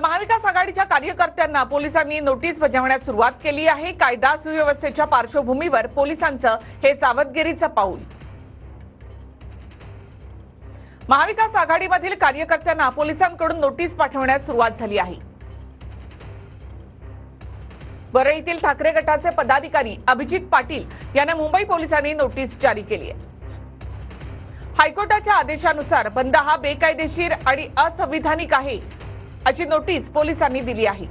महाविकास आघाडीच्या कार्यकर्त्यांना पोलिसांनी नोटीस बजावण्यास सुरुवात केली आहे। कायदा सुव्यवस्थेच्या पार्श्वभूमीवर पोलिसांचं हे सावधगिरीचं पाऊल। महाविकास आघाडीमधील कार्यकर्त्यांना पोलिसांकडून नोटीस पाठवण्यास सुरुवात झाली आहे। वरळीतील ठाकरे गटाचे पदाधिकारी अभिजित पाटील यांना मुंबई पोलिसांनी नोटीस जारी केली आहे। हायकोर्टाच्या आदेशानुसार बंद हा बेकायदेशीर आणि असंविधानिक आहे अशी नोटीस पोलिसांनी दिली आहे।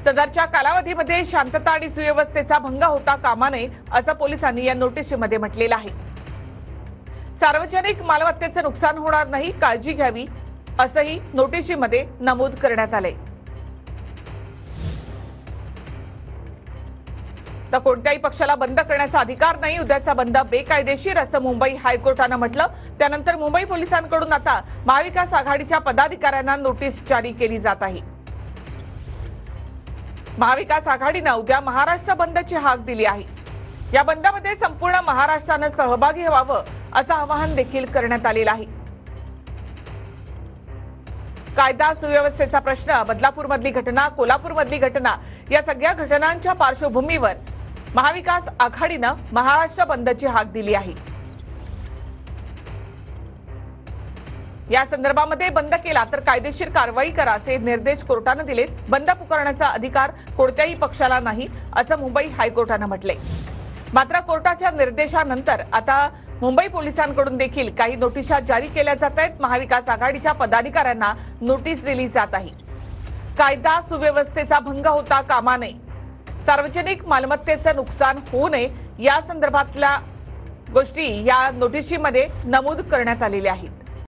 सदरच्या कालावधीमध्ये शांतता आणि सुव्यवस्थेचा भंग होता कामा नये असं पोलिसांनी या नोटीसमध्ये म्हटलेलं आहे। सार्वजनिक मालमत्तेचे नुकसान होणार नाही, काळजी घ्यावी असंही नोटीसमध्ये नमूद करण्यात आले। तर कोणत्याही पक्षाला बंद करण्याचा अधिकार नाही, उद्याचा बंद बेकायदेशीर असं मुंबई हायकोर्टानं म्हटलं। त्यानंतर मुंबई पोलिसांकडून आता महाविकास आघाडीच्या पदाधिकाऱ्यांना नोटीस जारी केली जात आहे। महाविकास आघाडीनं उद्या महाराष्ट्र बंदची हाक दिली आहे। या बंदमध्ये संपूर्ण महाराष्ट्रानं सहभागी व्हावं असं आवाहन देखील करण्यात आलेलं आहे। कायदा सुव्यवस्थेचा प्रश्न, बदलापूरमधली घटना, कोल्हापूरमधली घटना या सगळ्या घटनांच्या पार्श्वभूमीवर महाविकास आघाडीनं महाराष्ट्र बंदची हाक दिली आहे। या संदर्भामध्ये बंद केला तर कायदेशीर कारवाई करा असे निर्देश कोर्टाने दिलेत। बंद पुकारण्याचा अधिकार कोणत्याही पक्षाला नाही असं मुंबई हायकोर्टाने म्हटले। मात्र कोर्टाच्या निर्देशानंतर आता मुंबई पोलिसांकडून देखील काही नोटिसा जारी केल्या जात आहेत। महाविकास आघाडीच्या पदाधिकाऱ्यांना नोटीस दिली जात आहे। कायदा सुव्यवस्थेचा भंग होता कामा नये, सार्वजनिक मालमत्तेचं नुकसान होऊ नये या संदर्भातल्या गोष्टी या नोटीसमध्ये नमूद करण्यात आलेल्या आहेत।